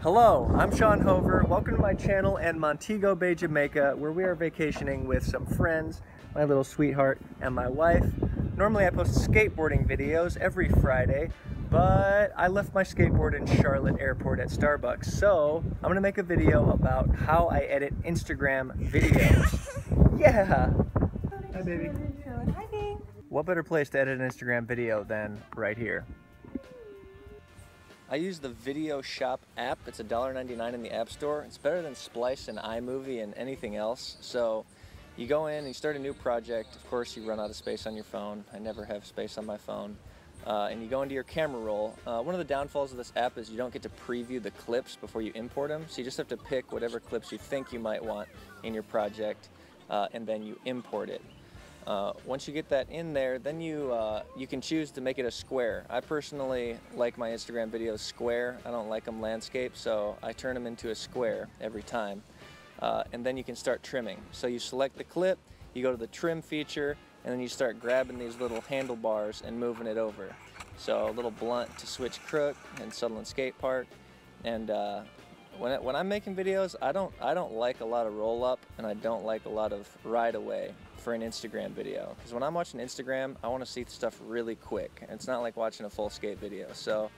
Hello, I'm Sean Hover. Welcome to my channel and Montego Bay, Jamaica, where we are vacationing with some friends, my little sweetheart, and my wife. Normally I post skateboarding videos every Friday, but I left my skateboard in Charlotte Airport at Starbucks, so I'm gonna make a video about how I edit Instagram videos. Yeah! Hi, baby. Hi, babe. What better place to edit an Instagram video than right here? I use the Video Shop app. It's $1.99 in the App Store. It's better than Splice and iMovie and anything else. So you go in and you start a new project. Of course, you run out of space on your phone. I never have space on my phone. And you go into your camera roll. One of the downfalls of this app is you don't get to preview the clips before you import them. So you just have to pick whatever clips you think you might want in your project, and then you import it. Once you get that in there, then you can choose to make it a square. I personally like my Instagram videos square. I don't like them landscape, so I turn them into a square every time. And then you can start trimming. So you select the clip, you go to the trim feature, and then you start grabbing these little handlebars and moving it over. So a little blunt to switch crook and Sunland skatepark. And when I'm making videos, I don't like a lot of roll up, and I don't like a lot of ride away for an Instagram video, because when I'm watching Instagram, I want to see stuff really quick. It's not like watching a full skate video, so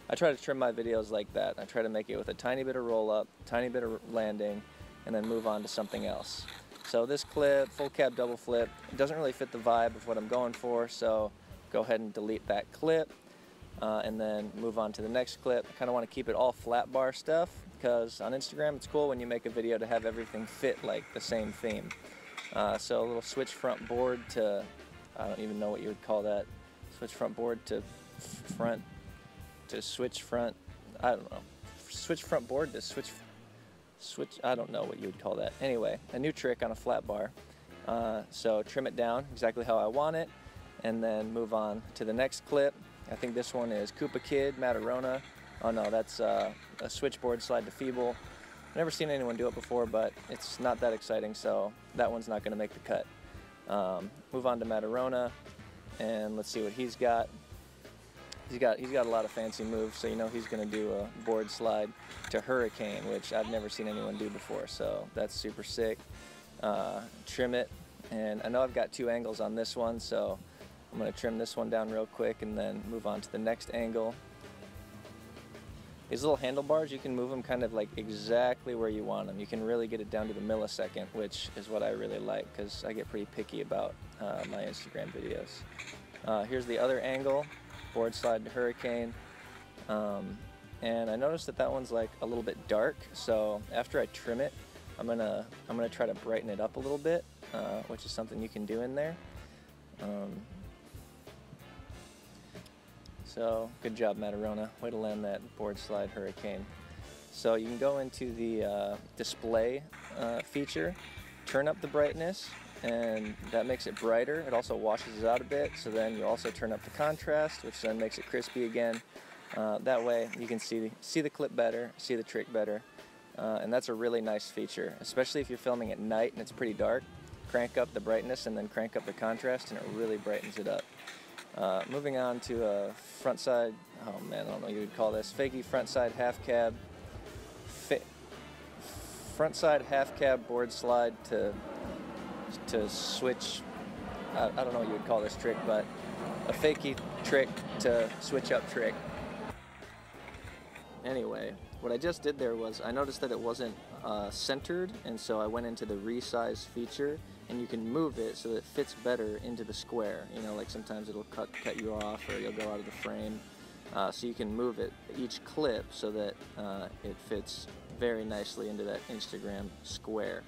I try to trim my videos like that. I try to make it with a tiny bit of roll up, tiny bit of landing, and then move on to something else. So this clip, full cab double flip, it doesn't really fit the vibe of what I'm going for, so go ahead and delete that clip, and then move on to the next clip. I kind of want to keep it all flat bar stuff, because on Instagram it's cool when you make a video to have everything fit like the same theme. So a little switch front board to, I don't even know what you would call that, switch front board to front, to switch front, I don't know, switch front board to switch, I don't know what you would call that. Anyway, a new trick on a flat bar. So trim it down exactly how I want it, and then move on to the next clip. I think this one is Koopa Kid, Matt Orona. Oh no, that's a switchboard slide to feeble. Never seen anyone do it before, but it's not that exciting, so that one's not going to make the cut. Move on to Matt Orona, and let's see what he's got. He's got a lot of fancy moves, so you know he's going to do a board slide to hurricane, which I've never seen anyone do before, so that's super sick. Trim it, and I know I've got two angles on this one, so I'm going to trim this one down real quick and then move on to the next angle. These little handlebars, you can move them kind of like exactly where you want them. You can really get it down to the millisecond, which is what I really like, because I get pretty picky about my Instagram videos. Here's the other angle, board slide to hurricane. And I noticed that one's like a little bit dark, so after I trim it, I'm gonna try to brighten it up a little bit, which is something you can do in there. So, good job, Matt Orona. Way to land that board slide hurricane. So you can go into the display feature, turn up the brightness, and that makes it brighter. It also washes it out a bit, so then you also turn up the contrast, which then makes it crispy again. That way you can see the clip better, see the trick better, and that's a really nice feature, especially if you're filming at night and it's pretty dark. Crank up the brightness and then crank up the contrast, and it really brightens it up. Moving on to a front side, oh man, I don't know what you would call this, fakey front side half cab, front side half cab board slide to switch, I don't know what you would call this trick, but a fakey trick to switch up trick. Anyway, what I just did there was I noticed that it wasn't centered, and so I went into the resize feature, and you can move it so that it fits better into the square. You know, like sometimes it'll cut you off, or you'll go out of the frame. So you can move it each clip so that it fits very nicely into that Instagram square.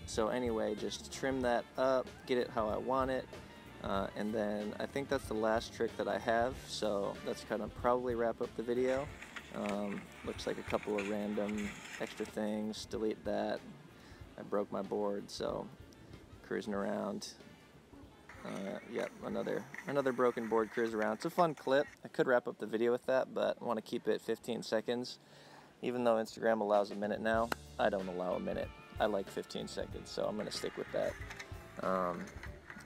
So anyway, just trim that up, get it how I want it, and then I think that's the last trick that I have, so that's kind of probably wrap up the video. Looks like a couple of random extra things, delete that. I broke my board, so cruising around. Yep, another broken board cruise around. It's a fun clip. I could wrap up the video with that, but I want to keep it 15 seconds. Even though Instagram allows a minute now, I don't allow a minute. I like 15 seconds, so I'm going to stick with that.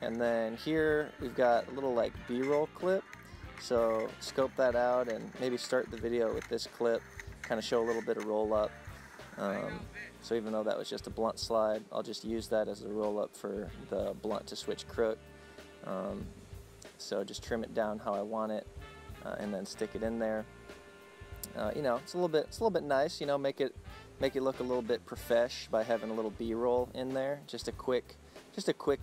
And then here we've got a little like B-roll clip. So scope that out and maybe start the video with this clip, kind of show a little bit of roll up. So even though that was just a blunt slide, I'll just use that as a roll up for the blunt to switch crook. So just trim it down how I want it, and then stick it in there. You know, it's a little bit nice. You know, make it look a little bit profesh by having a little B-roll in there. Just a quick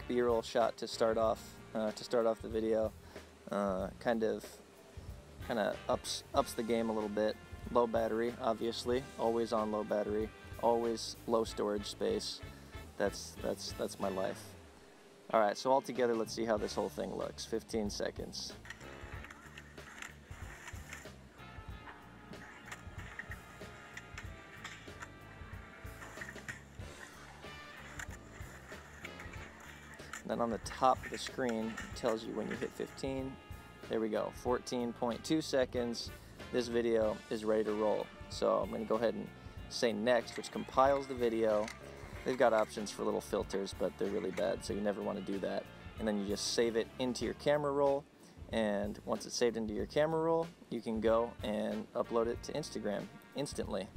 B-roll shot to start off the video. Kind of ups the game a little bit. Low battery, obviously, always on low battery, always low storage space. That's my life. All right, so all together, let's see how this whole thing looks. 15 seconds. Then on the top of the screen, it tells you when you hit 15. There we go, 14.2 seconds. This video is ready to roll. So I'm gonna go ahead and say next, which compiles the video. They've got options for little filters, but they're really bad, so you never wanna do that. And then you just save it into your camera roll. And once it's saved into your camera roll, you can go and upload it to Instagram instantly.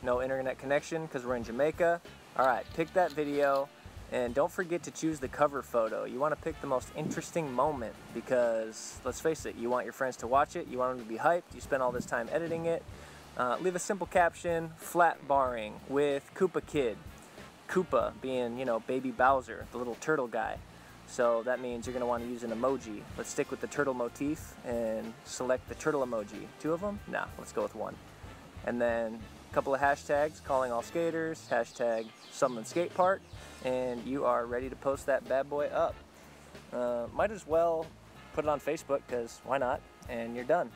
No internet connection because we're in Jamaica. All right, pick that video. And don't forget to choose the cover photo. You want to pick the most interesting moment because, let's face it, you want your friends to watch it, you want them to be hyped, you spend all this time editing it. Leave a simple caption, flat barring with Koopa Kid. Koopa being, you know, baby Bowser, the little turtle guy. So that means you're going to want to use an emoji. Let's stick with the turtle motif and select the turtle emoji. 2 of them? Nah, let's go with 1. And then a couple of hashtags, calling all skaters, hashtag Sunland skatepark, and you are ready to post that bad boy up. Might as well put it on Facebook because why not? And you're done.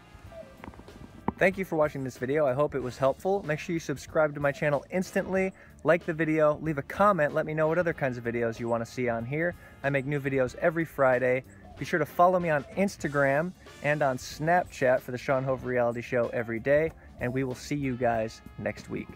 Thank you for watching this video. I hope it was helpful. Make sure you subscribe to my channel instantly, like the video, leave a comment, let me know what other kinds of videos you want to see on here. I make new videos every Friday. Be sure to follow me on Instagram and on Snapchat for the Sean Hove Reality Show every day, and we will see you guys next week.